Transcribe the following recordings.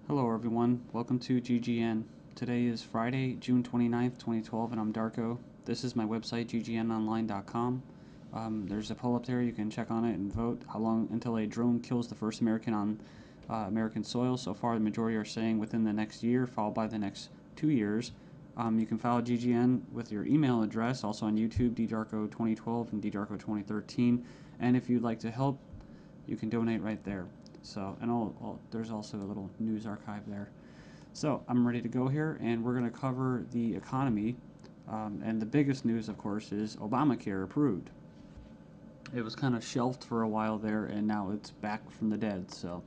Hello everyone, welcome to GGN. Today is Friday, June 29th, 2012, and I'm Darko. This is my website, ggnonline.com. There's a poll up there, you can check on it and vote how long until a drone kills the first American on American soil. So far, the majority are saying within the next year, followed by the next 2 years. You can follow GGN with your email address, also on YouTube, ddarko2012 and ddarko2013. And if you'd like to help, you can donate right there. So, and there's also a little news archive there. So, I'm ready to go here, and we're going to cover the economy. And the biggest news, of course, is Obamacare approved. It was kind of shelved for a while there, and now it's back from the dead. So,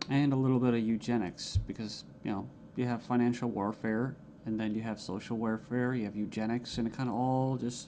and a little bit of eugenics, because you have financial warfare, and then you have social warfare, you have eugenics, and it kind of all just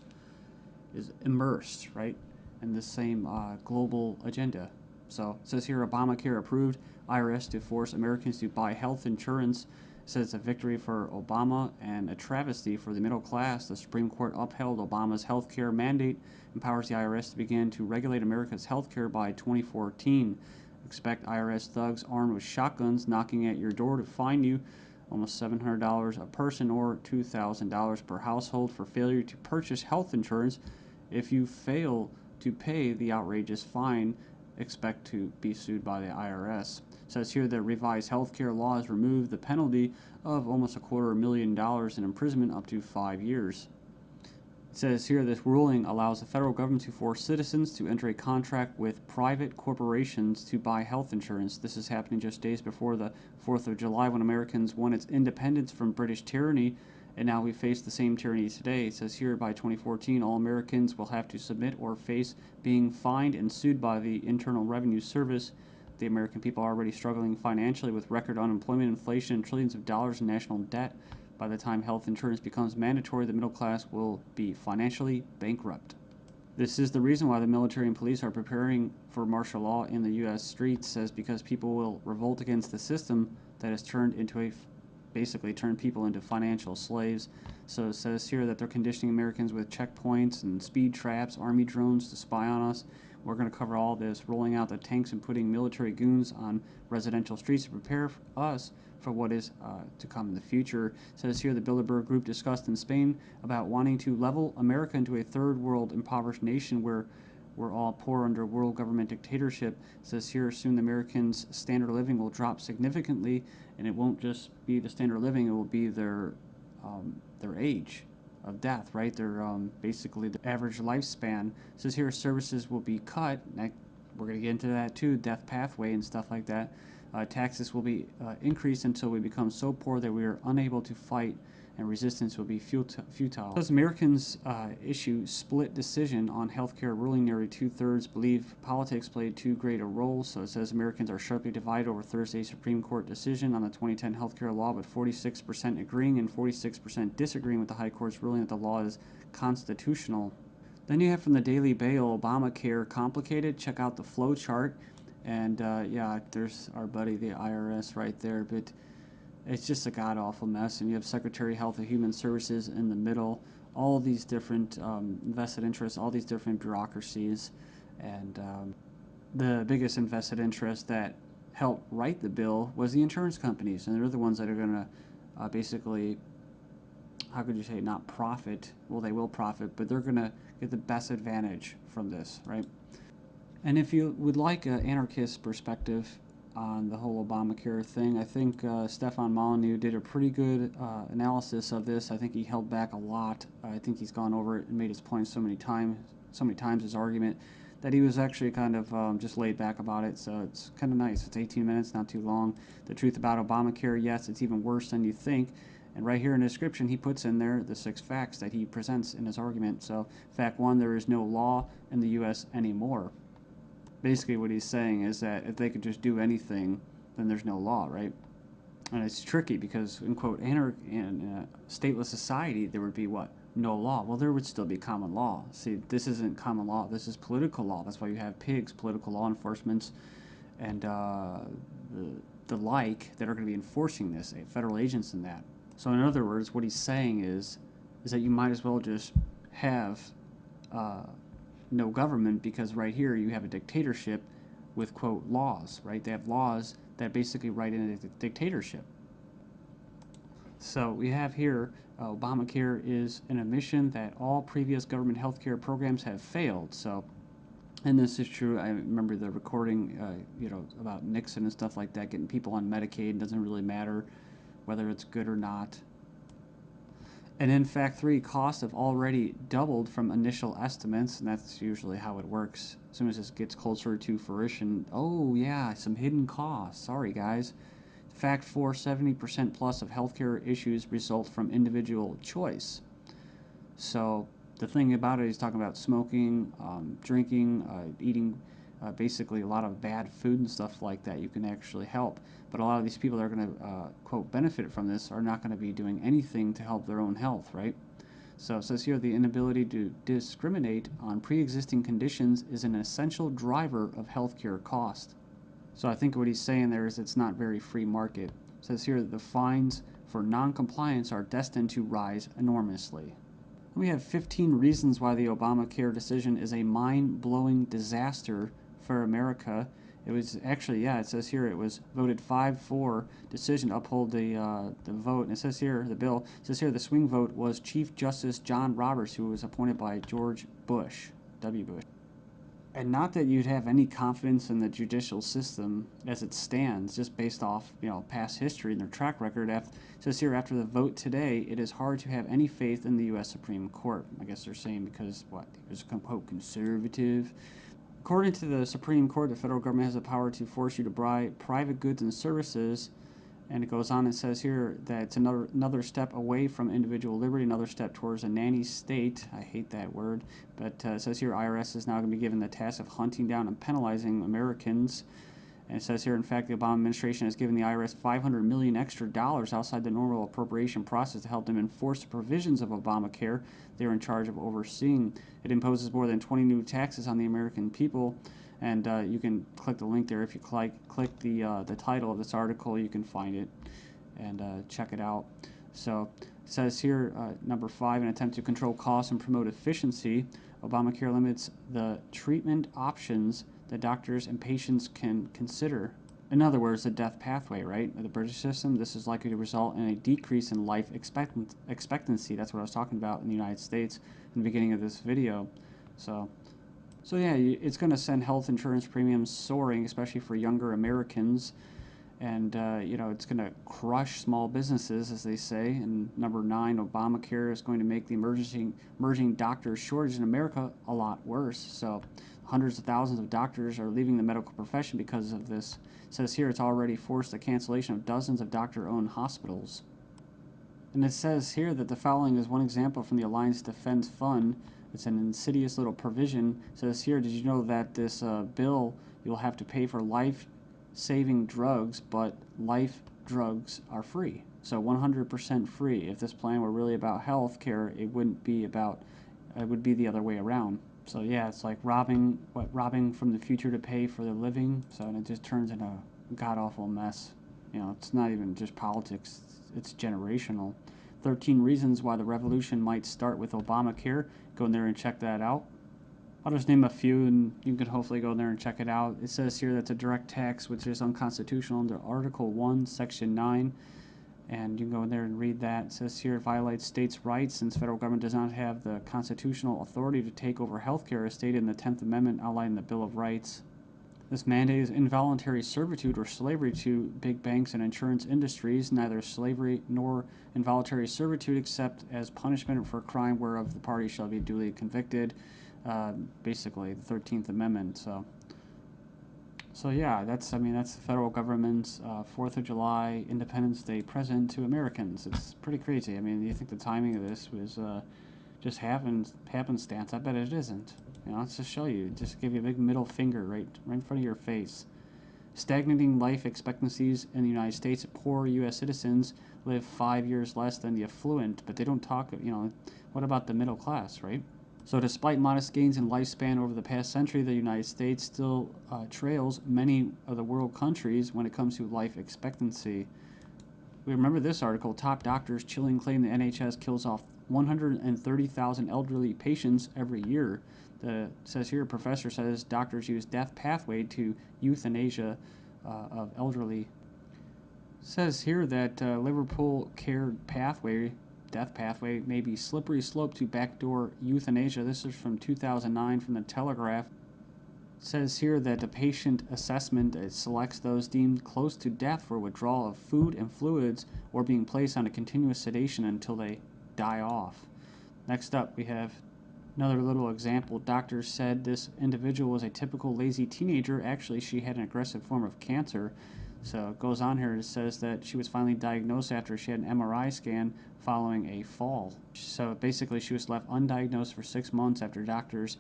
is immersed, right, in the same global agenda. So it says here, Obamacare approved, IRS to force Americans to buy health insurance. It says it's a victory for Obama and a travesty for the middle class. The Supreme Court upheld Obama's health care mandate, empowers the IRS to begin to regulate America's health care by 2014. Expect IRS thugs armed with shotguns knocking at your door to fine you almost $700 a person or $2,000 per household for failure to purchase health insurance. If you fail to pay the outrageous fine, expect to be sued by the IRS. It says here that revised healthcare laws remove the penalty of almost $250,000 in imprisonment up to 5 years. It says here this ruling allows the federal government to force citizens to enter a contract with private corporations to buy health insurance. This is happening just days before the 4th of July, when Americans won its independence from British tyranny, and now we face the same tyranny today. It says here by 2014, all Americans will have to submit or face being fined and sued by the Internal Revenue Service. The American people are already struggling financially with record unemployment, inflation, and trillions of dollars in national debt. By the time health insurance becomes mandatory, the middle class will be financially bankrupt. This is the reason why the military and police are preparing for martial law in the U.S. streets, says because people will revolt against the system that has basically turned people into financial slaves. So it says here that they're conditioning Americans with checkpoints and speed traps, army drones to spy on us. We're going to cover all this, rolling out the tanks and putting military goons on residential streets to prepare us for what is to come in the future. It says here the Bilderberg Group discussed in Spain about wanting to level America into a third world impoverished nation where we're all poor under world government dictatorship. It says here soon the Americans' standard of living will drop significantly, and it won't just be the standard of living, it will be their age of death, right? Their basically the average lifespan. It says here services will be cut. We're going to get into that too, death pathway and stuff like that. Taxes will be increased until we become so poor that we are unable to fight, and resistance will be futile. As Americans issue split decision on healthcare ruling, nearly 2/3 believe politics played too great a role. So it says Americans are sharply divided over Thursday's Supreme Court decision on the 2010 healthcare law, with 46% agreeing and 46% disagreeing with the High Court's ruling that the law is constitutional. Then you have from the Daily Bail, Obamacare complicated. Check out the flow chart. And yeah, there's our buddy, the IRS, right there. But it's just a god-awful mess. And you have Secretary of Health and Human Services in the middle. All these different vested interests, all these different bureaucracies. And the biggest invested interest that helped write the bill was the insurance companies. And they're the ones that are going to basically, how could you say, not profit. Well, they will profit, but they're going to get the best advantage from this, right? And if you would like an anarchist perspective on the whole Obamacare thing, I think Stefan Molyneux did a pretty good analysis of this. I think he held back a lot. I think he's gone over it and made his point so many times, his argument, that he was actually kind of just laid back about it. So it's kind of nice. It's 18 minutes, not too long. The truth about Obamacare, yes, it's even worse than you think. And right here in the description, he puts in there the 6 facts that he presents in his argument. So fact 1, there is no law in the U.S. anymore. Basically what he's saying is that if they could just do anything, then there's no law, right? And it's tricky because, in quote, in a stateless society, there would be what? No law. Well, there would still be common law. See, this isn't common law. This is political law. That's why you have pigs, political law enforcement, and the like that are going to be enforcing this, federal agents and that. So in other words, what he's saying is that you might as well just have no government, because right here you have a dictatorship with, quote, laws, right? They have laws that basically write in a dictatorship. So we have here Obamacare is an admission that all previous government health care programs have failed. So, and this is true. I remember the recording, about Nixon and stuff like that, getting people on Medicaid. It doesn't really matter whether it's good or not. And in fact, costs have already doubled from initial estimates, and that's usually how it works. As soon as this gets closer to fruition, oh yeah, some hidden costs. Sorry, guys. Fact 4, 70% plus of healthcare issues result from individual choice. So the thing about it, he's talking about smoking, drinking, eating basically a lot of bad food and stuff like that. You can actually help. But a lot of these people that are going to, quote, benefit from this are not going to be doing anything to help their own health, right? So it says here the inability to discriminate on pre-existing conditions is an essential driver of healthcare cost. So I think what he's saying there is it's not very free market. It says here that the fines for non-compliance are destined to rise enormously. We have 15 reasons why the Obamacare decision is a mind-blowing disaster for America. It was actually, it says here it was voted 5-4 decision to uphold the vote. And it says here, the bill, it says here the swing vote was Chief Justice John Roberts, who was appointed by George Bush, W. Bush. And not that you'd have any confidence in the judicial system as it stands, just based off past history and their track record. It says here, after the vote today, it is hard to have any faith in the U.S. Supreme Court. I guess they're saying because he was quote conservative. According to the Supreme Court, the federal government has the power to force you to buy private goods and services. And it goes on and says here that it's another step away from individual liberty, another step towards a nanny state. I hate that word. But it says here IRS is now going to be given the task of hunting down and penalizing Americans. And it says here, in fact, the Obama administration has given the IRS $500 million extra outside the normal appropriation process to help them enforce the provisions of Obamacare they're in charge of overseeing. It imposes more than 20 new taxes on the American people. And you can click the link there. If you click the title of this article, you can find it and check it out. So it says here, number 5, an attempt to control costs and promote efficiency. Obamacare limits the treatment options that doctors and patients can consider. In other words, the death pathway, right? The British system, this is likely to result in a decrease in life expectancy. That's what I was talking about in the United States in the beginning of this video. So yeah, it's going to send health insurance premiums soaring, especially for younger Americans. And, it's going to crush small businesses, as they say. And number 9, Obamacare is going to make the emerging doctor shortage in America a lot worse. So hundreds of thousands of doctors are leaving the medical profession because of this. It says here it's already forced the cancellation of dozens of doctor-owned hospitals. And it says here that the following is one example from the Alliance Defense Fund. It's an insidious little provision. It says here, did you know that this bill, you'll have to pay for life-saving drugs, but life drugs are free. So 100% free. If this plan were really about health care, it wouldn't be about, it would be the other way around. So yeah, it's like robbing from the future to pay for the living. So and it just turns into a god-awful mess. It's not even just politics, it's generational. 13 reasons why the revolution might start with Obamacare. Go in there and check that out. I'll just name a few and you can hopefully go in there and check it out. It says here that's a direct tax which is unconstitutional under Article 1, Section 9. And you can go in there and read that. It says here it violates states' rights since federal government does not have the constitutional authority to take over healthcare as stated in the 10th Amendment outlined in the Bill of Rights. This mandate is involuntary servitude or slavery to big banks and insurance industries, neither slavery nor involuntary servitude except as punishment for a crime whereof the party shall be duly convicted. Basically, the 13th Amendment. So yeah, that's the federal government's 4th of July Independence Day present to Americans. It's pretty crazy. I mean, you think the timing of this was just happenstance? I bet it isn't. Let's just show you. Just give you a big middle finger right in front of your face. Stagnating life expectancies in the United States. Poor U.S. citizens live 5 years less than the affluent, but they don't talk, what about the middle class, right? So despite modest gains in lifespan over the past century, the United States still trails many of the world countries when it comes to life expectancy. We remember this article, top doctors chilling claim the NHS kills off 130,000 elderly patients every year. It says here, a professor says doctors use death pathway to euthanasia of elderly. Says here that Liverpool care pathway, death pathway, may be slippery slope to backdoor euthanasia. This is from 2009 from the Telegraph. Says here that the patient assessment selects those deemed close to death for withdrawal of food and fluids or being placed on a continuous sedation until they die off. Next up, we have another little example. Doctors said this individual was a typical lazy teenager. Actually, she had an aggressive form of cancer. So it goes on here. It says that she was finally diagnosed after she had an MRI scan following a fall. So basically, she was left undiagnosed for 6 months after doctors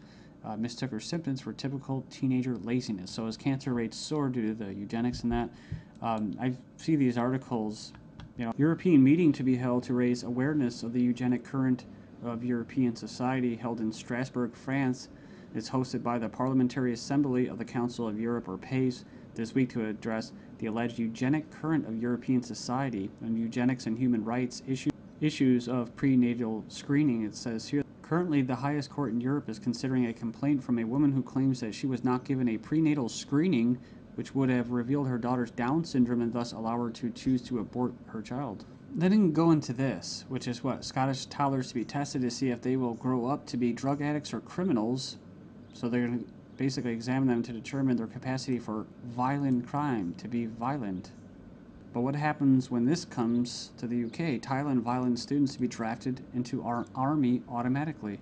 mistook her symptoms for typical teenager laziness. So as cancer rates soar due to the eugenics and that, I see these articles, European meeting to be held to raise awareness of the eugenic current of European society held in Strasbourg, France. It's hosted by the Parliamentary Assembly of the Council of Europe, or PACE, this week to address the alleged eugenic current of European society and eugenics and human rights issues of prenatal screening. It says here, currently the highest court in Europe is considering a complaint from a woman who claims that she was not given a prenatal screening which would have revealed her daughter's Down syndrome and thus allow her to choose to abort her child. They didn't go into this, which is what? Scottish toddlers to be tested to see if they will grow up to be drug addicts or criminals. So they're going to basically examine them to determine their capacity for violent crime, to be violent. But what happens when this comes to the UK? Thailand violent students to be drafted into our army automatically.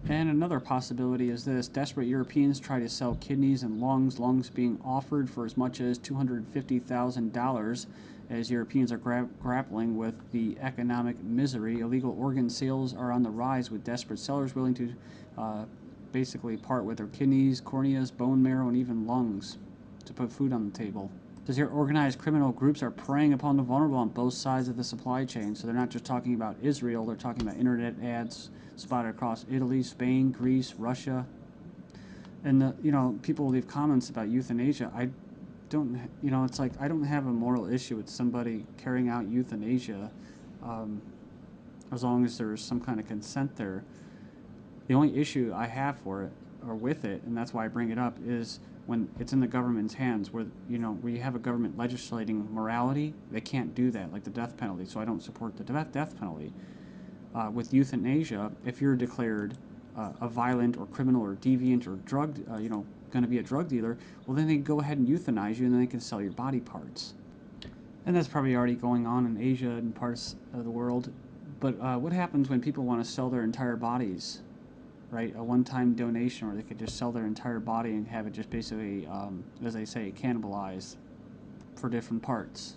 And another possibility is this. Desperate Europeans try to sell kidneys and lungs being offered for as much as $250,000 as Europeans are grappling with the economic misery. Illegal organ sales are on the rise with desperate sellers willing to basically part with their kidneys, corneas, bone marrow, and even lungs to put food on the table. It says here, organized criminal groups are preying upon the vulnerable on both sides of the supply chain. So they're not just talking about Israel, they're talking about internet ads spotted across Italy, Spain, Greece, Russia. And, people leave comments about euthanasia. I don't, it's like I don't have a moral issue with somebody carrying out euthanasia as long as there's some kind of consent there. The only issue I have for it, or with it, and that's why I bring it up, is when it's in the government's hands, where we have a government legislating morality. They can't do that, like the death penalty. So I don't support the death penalty. With euthanasia, if you're declared a violent or criminal or deviant or drug, going to be a drug dealer, well, then they go ahead and euthanize you, and then they can sell your body parts. And that's probably already going on in Asia and parts of the world. But what happens when people want to sell their entire bodies? Right, a one-time donation, or they could just sell their entire body and have it just basically, as they say, cannibalized for different parts.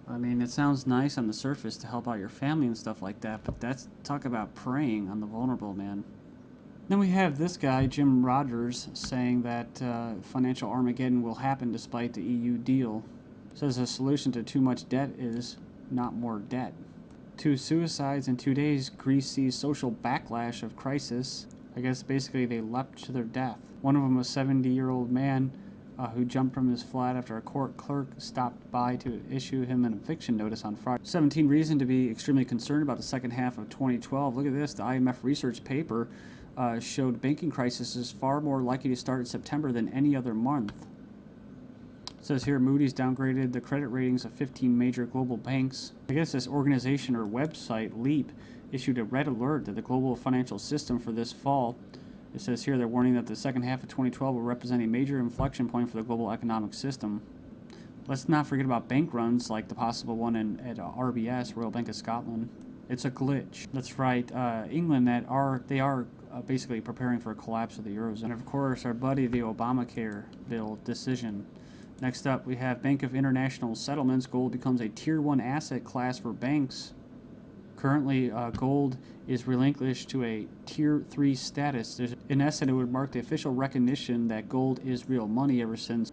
I mean, it sounds nice on the surface to help out your family and stuff like that, but that's talk about preying on the vulnerable, man. Then we have this guy, Jim Rogers, saying that financial Armageddon will happen despite the EU deal. Says the solution to too much debt is not more debt. 2 suicides in 2 days. Greece sees social backlash of crisis. I guess basically they leapt to their death. One of them was a 70-year-old man who jumped from his flat after a court clerk stopped by to issue him an eviction notice on Friday. 17 reason to be extremely concerned about the second half of 2012. Look at this. The IMF research paper showed banking crisis is far more likely to start in September than any other month. It says here, Moody's downgraded the credit ratings of 15 major global banks. I guess this organization or website, Leap, issued a red alert to the global financial system for this fall. It says here they're warning that the second half of 2012 will represent a major inflection point for the global economic system. Let's not forget about bank runs like the possible one at RBS, Royal Bank of Scotland. It's a glitch. That's right. England, they are basically preparing for a collapse of the Eurozone. And of course, our buddy, the Obamacare bill decision. Next up, we have Bank of International Settlements. Gold becomes a Tier 1 asset class for banks. Currently, gold is relinquished to a Tier 3 status. In essence, it would mark the official recognition that gold is real money ever since